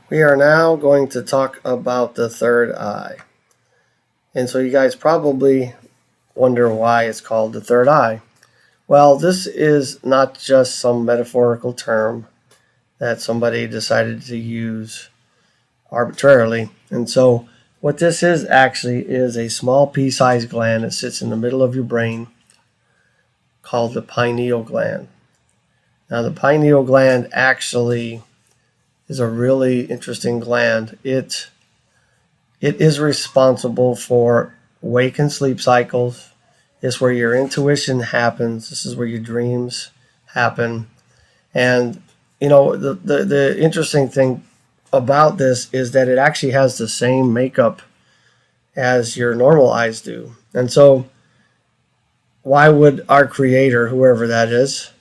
We are now going to talk about the third eye. And so you guys probably wonder why it's called the third eye. Well, this is not just some metaphorical term that somebody decided to use arbitrarily. And so what this is actually is a small pea-sized gland that sits in the middle of your brain called the pineal gland. Now, the pineal gland actually is a really interesting gland. It is responsible for wake and sleep cycles. It's where your intuition happens. This is where your dreams happen. And the interesting thing about this is that it actually has the same makeup as your normal eyes do. And so why would our creator, whoever that is,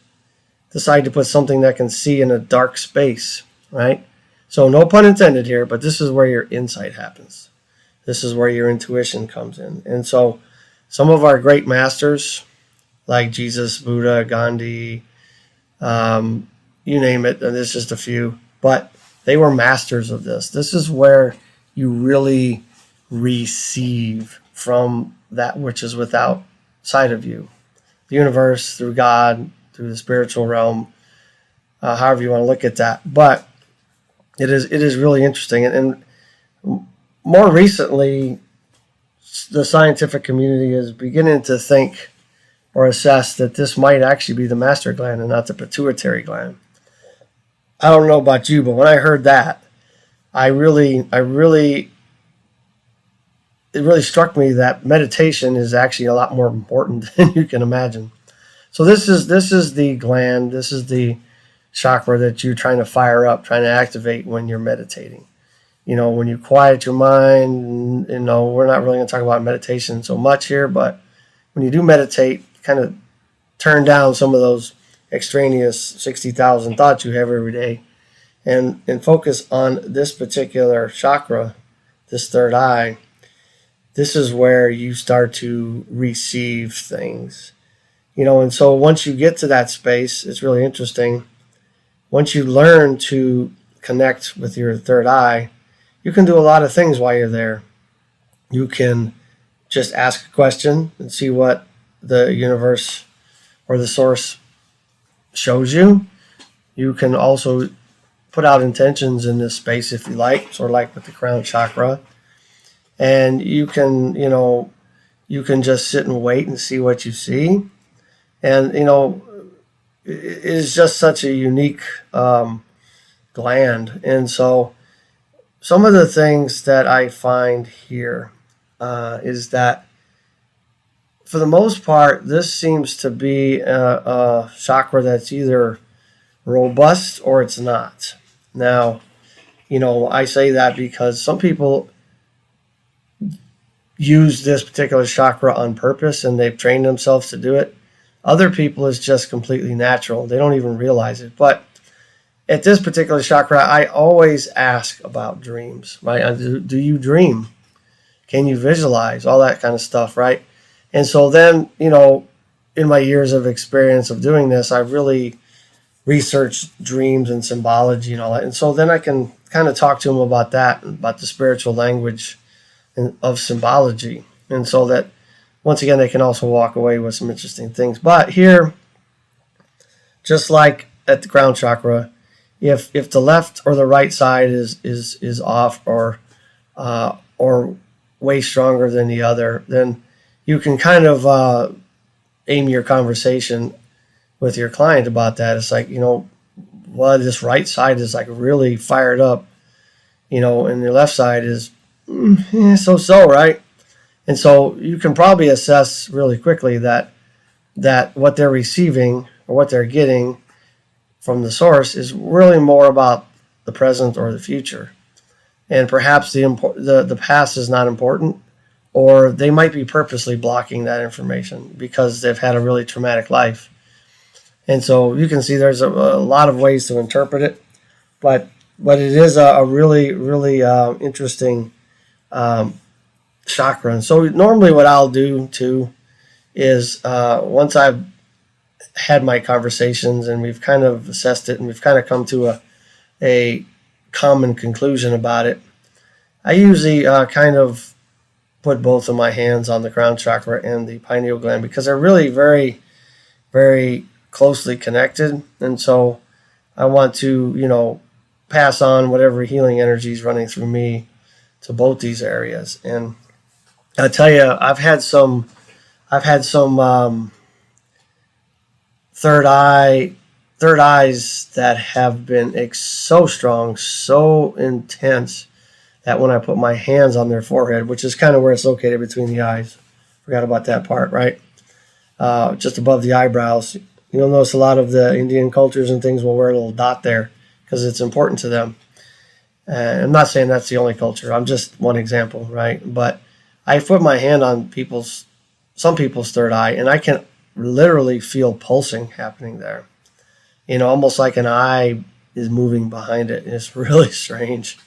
decide to put something that can see in a dark space, right? So no pun intended here, but this is where your insight happens. This is where your intuition comes in. And so some of our great masters, like Jesus, Buddha, Gandhi, you name it, and there's just a few, but they were masters of this. This is where you really receive from that which is without sight of you. The universe, through God, through the spiritual realm, however you want to look at that. But it is really interesting. And more recently, the scientific community is beginning to think or assess that this might actually be the master gland and not the pituitary gland. I don't know about you, but when I heard that, it really struck me that meditation is actually a lot more important than you can imagine. So this is the gland, this is the chakra that you're trying to fire up, trying to activate when you're meditating. When you quiet your mind, we're not really going to talk about meditation so much here, but when you do meditate, kind of turn down some of those extraneous 60,000 thoughts you have every day and focus on this particular chakra, this third eye. This is where you start to receive things. And so once you get to that space, it's really interesting. Once you learn to connect with your third eye, you can do a lot of things while you're there. You can just ask a question and see what the universe or the source shows you. You can also put out intentions in this space if you like, sort of like with the crown chakra. And you can just sit and wait and see what you see. And, it is just such a unique gland. And so some of the things that I find here is that for the most part, this seems to be a chakra that's either robust or it's not. Now, I say that because some people use this particular chakra on purpose and they've trained themselves to do it. Other people, it's just completely natural. They don't even realize it. But at this particular chakra, I always ask about dreams, right? Do you dream? Can you visualize? All that kind of stuff, right? And so then, in my years of experience of doing this, I really researched dreams and symbology and all that. And so then I can kind of talk to them about that, about the spiritual language of symbology. And so that, once again, they can also walk away with some interesting things. But here, just like at the crown chakra, if the left or the right side is off or way stronger than the other, then you can kind of aim your conversation with your client about that. It's like, this right side is like really fired up, and the left side is so, right? And so you can probably assess really quickly that what they're receiving or what they're getting from the source is really more about the present or the future. And perhaps the past is not important, or they might be purposely blocking that information because they've had a really traumatic life. And so you can see there's a lot of ways to interpret it, but it is a really, really interesting chakra. And so normally what I'll do too is once I've had my conversations and we've kind of assessed it and we've kind of come to a common conclusion about it, I usually kind of put both of my hands on the crown chakra and the pineal gland because they're really very, very closely connected. And so I want to, pass on whatever healing energy is running through me to both these areas. And I tell you, I've had some third eyes that have been so strong, so intense that when I put my hands on their forehead, which is kind of where it's located between the eyes, forgot about that part, right? Just above the eyebrows. You'll notice a lot of the Indian cultures and things will wear a little dot there because it's important to them. I'm not saying that's the only culture. I'm just one example, right? But I put my hand on some people's third eye, and I can literally feel pulsing happening there. Almost like an eye is moving behind it. It's really strange,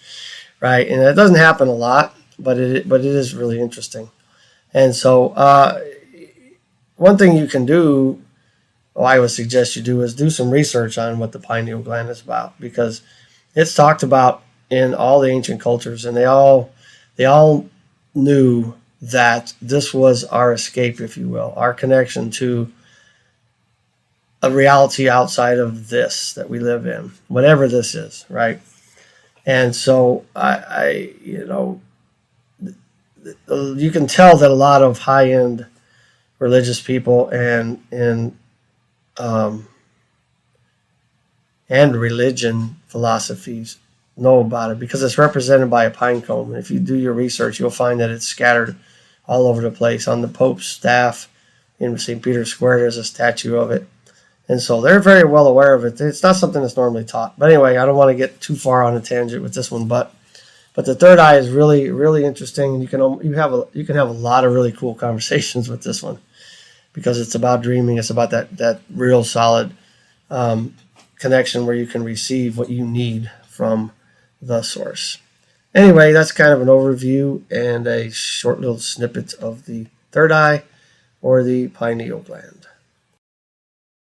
right? And it doesn't happen a lot, but it is really interesting. And so one thing you can do, I would suggest you do, is do some research on what the pineal gland is about, because it's talked about in all the ancient cultures, and they all knew that this was our escape, if you will, our connection to a reality outside of this that we live in, whatever this is, right? And so you can tell that a lot of high-end religious people and religion philosophies know about it because it's represented by a pine cone. And if you do your research, you'll find that it's scattered all over the place. On the Pope's staff in St. Peter's Square, there's a statue of it. And so they're very well aware of it. It's not something that's normally taught. But anyway, I don't want to get too far on a tangent with this one. But the third eye is really, really interesting. And you can have a lot of really cool conversations with this one because it's about dreaming. It's about that real solid connection where you can receive what you need from the source. Anyway, that's kind of an overview and a short little snippet of the third eye or the pineal gland.